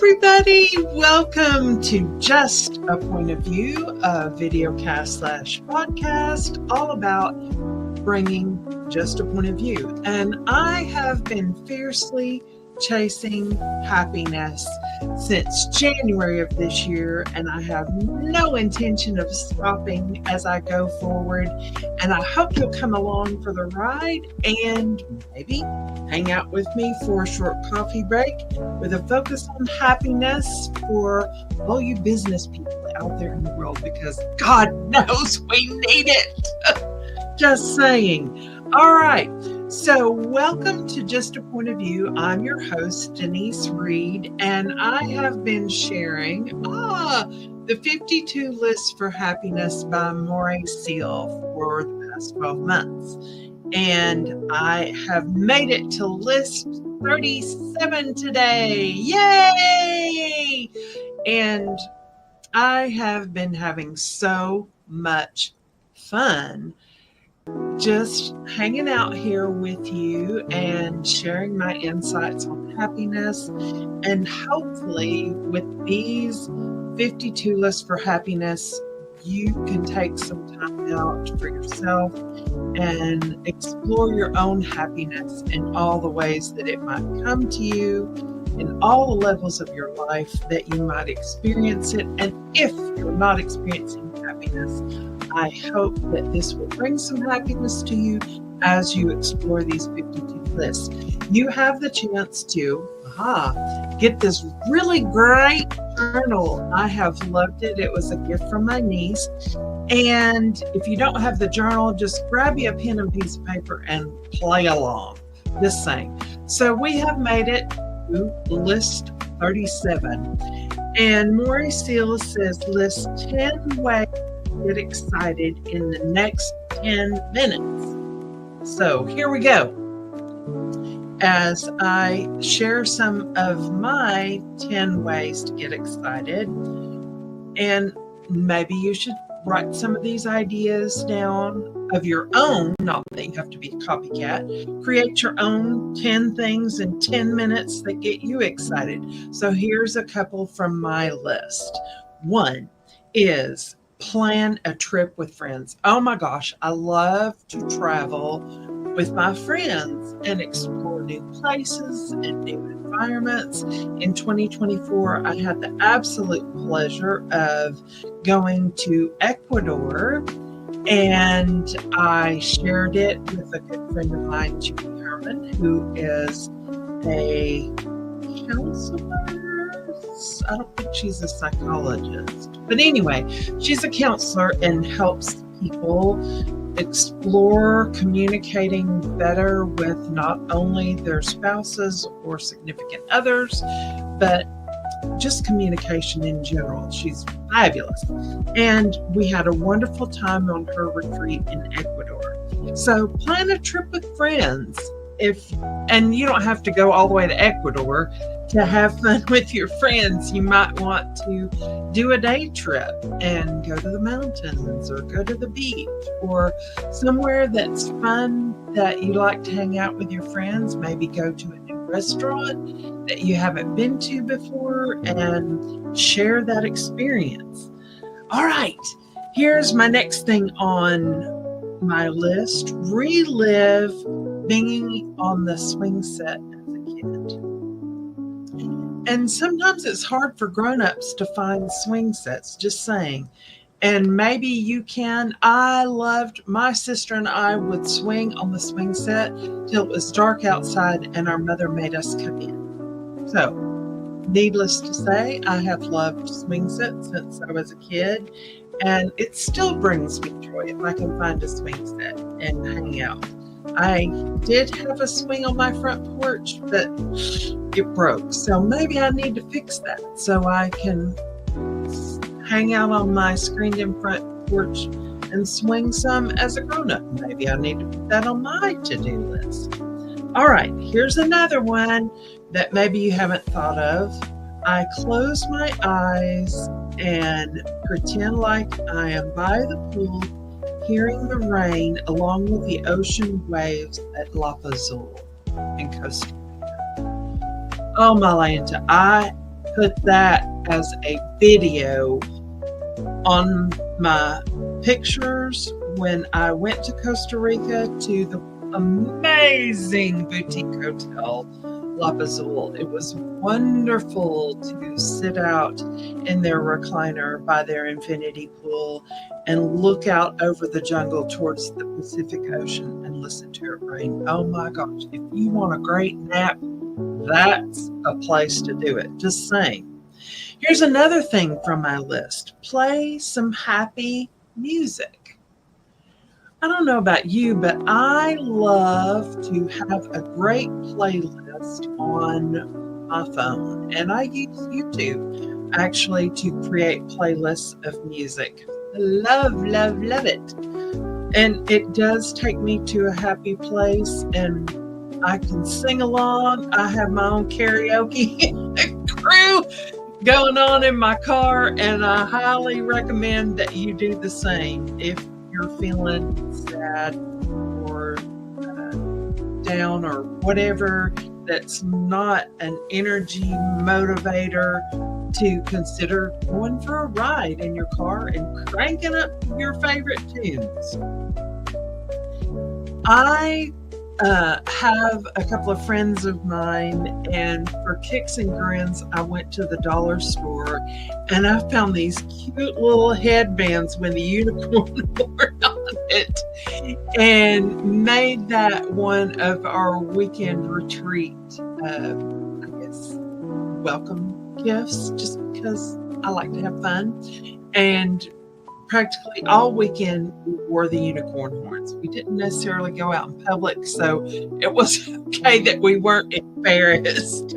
everybody. Welcome to Just a Point of View, a videocast / podcast, all about bringing just a point of view. And I have been fiercely chasing happiness since January of this year, and I have no intention of stopping as I go forward. And I hope you'll come along for the ride and maybe hang out with me for a short coffee break with a focus on happiness for all you business people out there in the world, because God knows we need it. Just saying. All right. So welcome to Just a Point of View. I'm your host, Denise Reed, and I have been sharing the 52 Lists for Happiness by Moorea Seal for the past 12 months. And I have made it to list 37 today. Yay! And I have been having so much fun just hanging out here with you and sharing my insights on happiness. And hopefully with these 52 lists for happiness, you can take some time out for yourself and explore your own happiness in all the ways that it might come to you, in all the levels of your life that you might experience it. And if you're not experiencing happiness, I hope that this will bring some happiness to you as you explore these 52 lists. You have the chance to get this really great journal. I have loved it. It was a gift from my niece. And if you don't have the journal, just grab you a pen and piece of paper and play along. Just saying. So we have made it to list 37. And Moorea Seal says list 10 ways get excited in the next 10 minutes. So here we go. As I share some of my 10 ways to get excited, and maybe you should write some of these ideas down of your own, not that you have to be a copycat. Create your own 10 things in 10 minutes that get you excited. So here's a couple from my list. One is plan a trip with friends. Oh my gosh, I love to travel with my friends and explore new places and new environments. In 2024, I had the absolute pleasure of going to Ecuador, and I shared it with a good friend of mine, Julie Herman, who is a counselor. I don't think she's a psychologist, but anyway, she's a counselor and helps people explore communicating better with not only their spouses or significant others, but just communication in general. She's fabulous. And we had a wonderful time on her retreat in Ecuador. So plan a trip with friends. And you don't have to go all the way to Ecuador to have fun with your friends. You might want to do a day trip and go to the mountains or go to the beach or somewhere that's fun that you like to hang out with your friends. Maybe go to a new restaurant that you haven't been to before and share that experience. All right, here's my next thing on my list. Relive being on the swing set as a kid. And sometimes it's hard for grown-ups to find swing sets, just saying. And maybe you can. My sister and I would swing on the swing set till it was dark outside and our mother made us come in. So, needless to say, I have loved swing sets since I was a kid, and it still brings me joy if I can find a swing set and hang out. I did have a swing on my front porch, but it broke. So maybe I need to fix that so I can hang out on my screened-in front porch and swing some as a grown-up. Maybe I need to put that on my to-do list. All right, here's another one that maybe you haven't thought of. I close my eyes and pretend like I am by the pool, hearing the rain along with the ocean waves at Lapa Azul in Costa Rica. Oh, Malanta, I put that as a video on my pictures when I went to Costa Rica to the amazing boutique hotel, La Azul. It was wonderful to sit out in their recliner by their infinity pool and look out over the jungle towards the Pacific Ocean and listen to it rain. Oh my gosh, if you want a great nap, that's a place to do it. Just saying. Here's another thing from my list. Play some happy music. I don't know about you, but I love to have a great playlist on my phone. And I use YouTube actually to create playlists of music. Love, love, love it. And it does take me to a happy place, and I can sing along. I have my own karaoke crew going on in my car, and I highly recommend that you do the same if you're feeling sad or down or whatever that's not an energy motivator, to consider going for a ride in your car and cranking up your favorite tunes. I have a couple of friends of mine, and for kicks and grins, I went to the dollar store and I found these cute little headbands with the unicorn horn on it, and made that one of our weekend retreat, I guess, welcome gifts, just because I like to have fun. And practically all weekend we wore the unicorn horns. We didn't necessarily go out in public, so it was okay that we weren't embarrassed.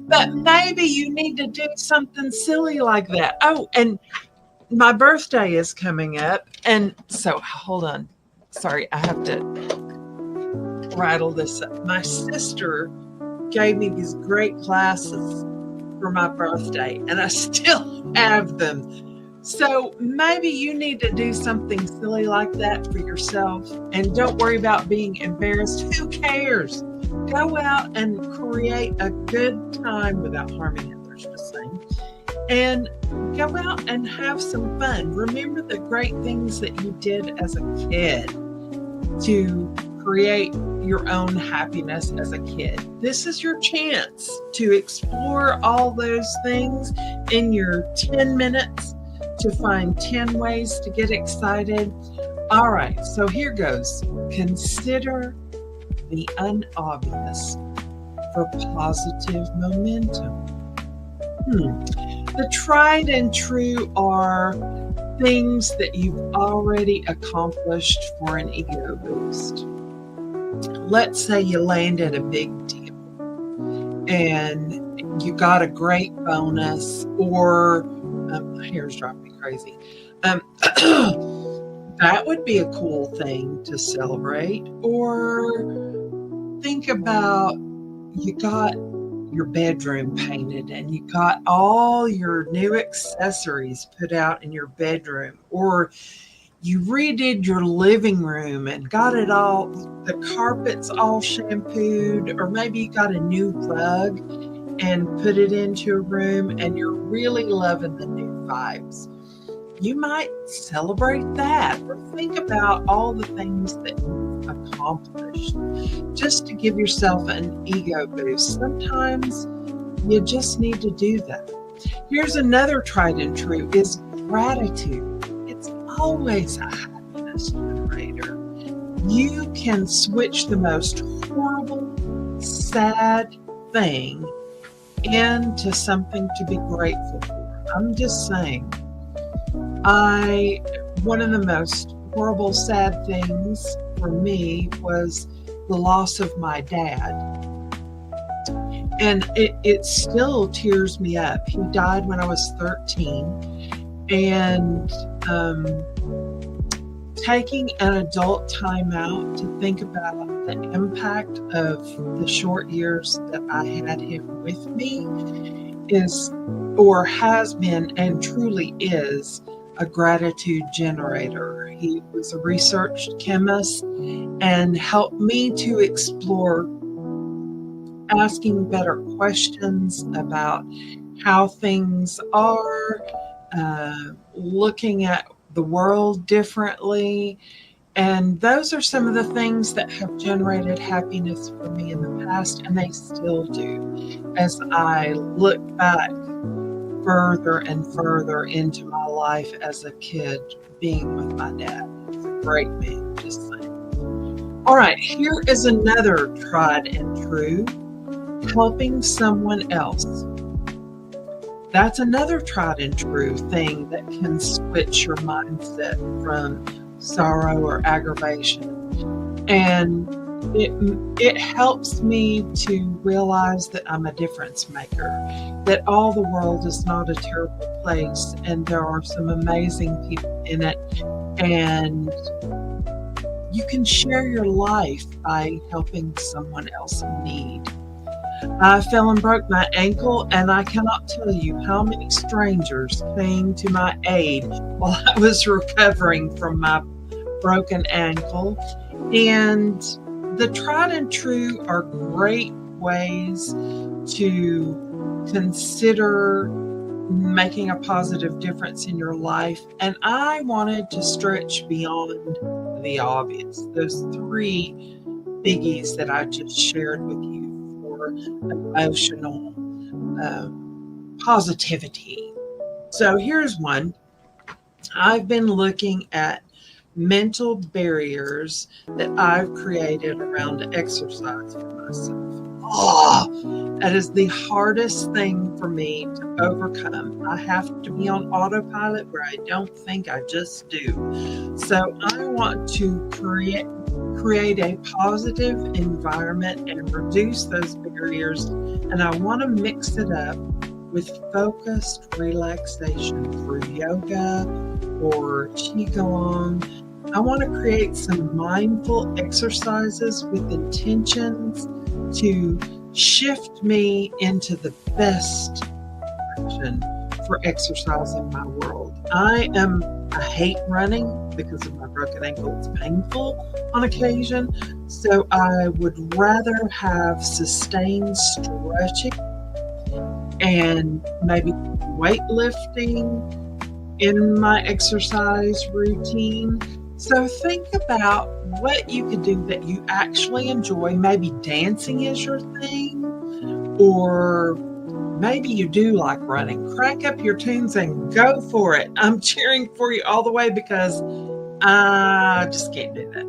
But maybe you need to do something silly like that. Oh, and my birthday is coming up, and so hold on. Sorry, I have to rattle this up. My sister gave me these great glasses for my birthday, and I still have them. So maybe you need to do something silly like that for yourself, and don't worry about being embarrassed. Who cares? Go out and create a good time without harming others, just saying. And go out and have some fun. Remember the great things that you did as a kid to create your own happiness as a kid. This is your chance to explore all those things in your 10 minutes, to find 10 ways to get excited. All right, so here goes. Consider the unobvious for positive momentum. The tried and true are things that you've already accomplished for an ego boost. Let's say you landed a big deal and you got a great bonus, or my hair's driving me crazy. That would be a cool thing to celebrate. Or think about, you got your bedroom painted and you got all your new accessories put out in your bedroom, or you redid your living room and got it all, the carpets all shampooed, or maybe you got a new rug and put it into a room and you're really loving the new vibes. You might celebrate that, or think about all the things that you've accomplished just to give yourself an ego boost. Sometimes you just need to do that. Here's another tried and true is gratitude. It's always a happiness generator. You can switch the most horrible, sad thing into something to be grateful for. I'm just saying, one of the most horrible, sad things for me was the loss of my dad. And it still tears me up. He died when I was 13. And taking an adult time out to think about the impact of the short years that I had him with me is, or has been, and truly is, a gratitude generator. He was a research chemist and helped me to explore asking better questions about how things are, looking at the world differently. And those are some of the things that have generated happiness for me in the past, and they still do as I look back further and further into my life as a kid being with my dad. He's a great man, just saying. All right, here is another tried and true: helping someone else. That's another tried and true thing that can switch your mindset from sorrow or aggravation. And it helps me to realize that I'm a difference maker, that all the world is not a terrible place, and there are some amazing people in it. And you can share your life by helping someone else in need. I fell and broke my ankle, and I cannot tell you how many strangers came to my aid while I was recovering from my broken ankle. And the tried and true are great ways to consider making a positive difference in your life. And I wanted to stretch beyond the obvious, those three biggies that I just shared with you for emotional positivity. So here's one. I've been looking at mental barriers that I've created around exercise for myself. Oh, that is the hardest thing for me to overcome. I have to be on autopilot where I don't think, I just do. So I want to create a positive environment and reduce those barriers. And I want to mix it up with focused relaxation through yoga or qigong. I want to create some mindful exercises with intentions to shift me into the best direction for exercise in my world. I hate running because of my broken ankle. It's painful on occasion. So I would rather have sustained stretching and maybe weightlifting in my exercise routine. So think about what you could do that you actually enjoy. Maybe dancing is your thing, or maybe you do like running. Crank up your tunes and go for it. I'm cheering for you all the way because I just can't do that.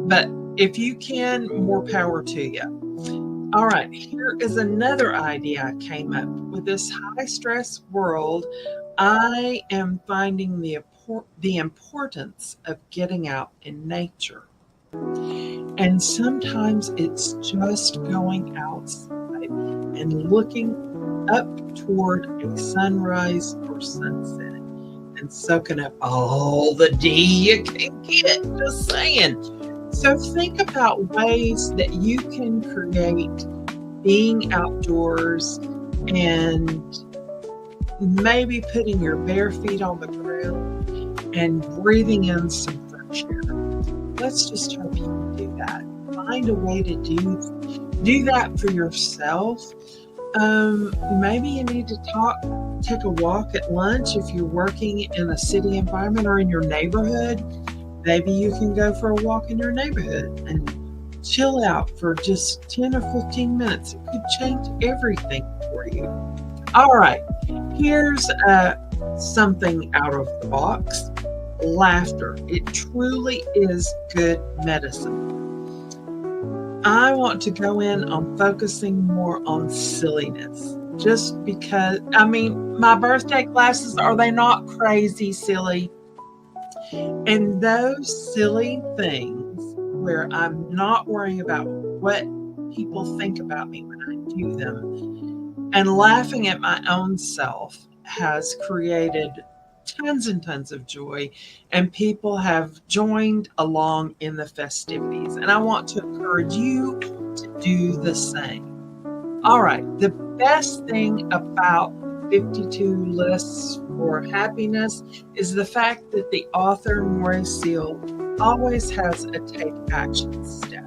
But if you can, more power to you. All right, here is another idea I came up with. This high stress world, I am finding the importance of getting out in nature. And sometimes it's just going outside and looking up toward a sunrise or sunset and soaking up all the D you can get, just saying. So think about ways that you can create being outdoors and maybe putting your bare feet on the ground and breathing in some fresh air. Let's just hope you can do that. Find a way to do that for yourself. Maybe you need to take a walk at lunch if you're working in a city environment or in your neighborhood. Maybe you can go for a walk in your neighborhood and chill out for just 10 or 15 minutes. It could change everything for you. All right, here's something out of the box. Laughter. It truly is good medicine. I want to go in on focusing more on silliness. Just because, my birthday glasses, are they not crazy silly? And those silly things where I'm not worrying about what people think about me when I do them and laughing at my own self has created tons and tons of joy, and people have joined along in the festivities. And I want to encourage you to do the same. All right, the best thing about 52 lists for happiness is the fact that the author, Moorea Seal, always has a take action step.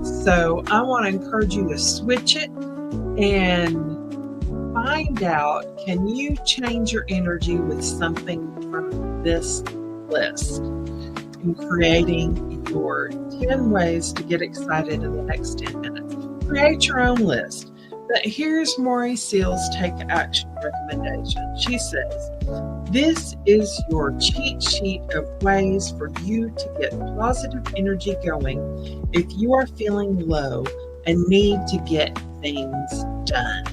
So I want to encourage you to switch it and find out, can you change your energy with something from this list in creating your 10 ways to get excited in the next 10 minutes. Create your own list. But here's Moorea Seal's Take Action recommendation. She says, this is your cheat sheet of ways for you to get positive energy going if you are feeling low and need to get things done.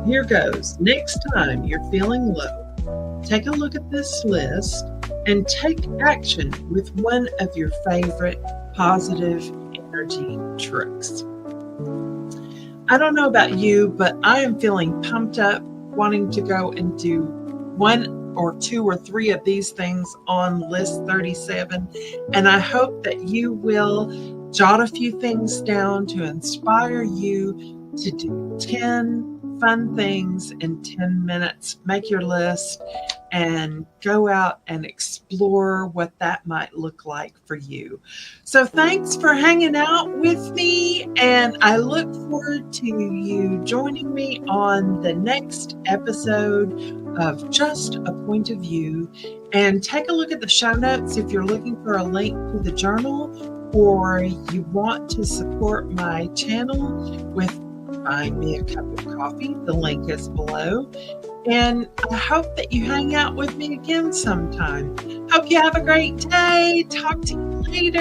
Here goes. Next time you're feeling low, take a look at this list and take action with one of your favorite positive energy tricks. I don't know about you, but I am feeling pumped up, wanting to go and do 1 or 2 or 3 of these things on list 37. And I hope that you will jot a few things down to inspire you to do 10 fun things in 10 minutes. Make your list and go out and explore what that might look like for you. So thanks for hanging out with me, and I look forward to you joining me on the next episode of Just a Point of View. And take a look at the show notes if you're looking for a link to the journal, or you want to support my channel with buying me a cup of coffee. The link is below. And I hope that you hang out with me again sometime. Hope you have a great day. Talk to you later.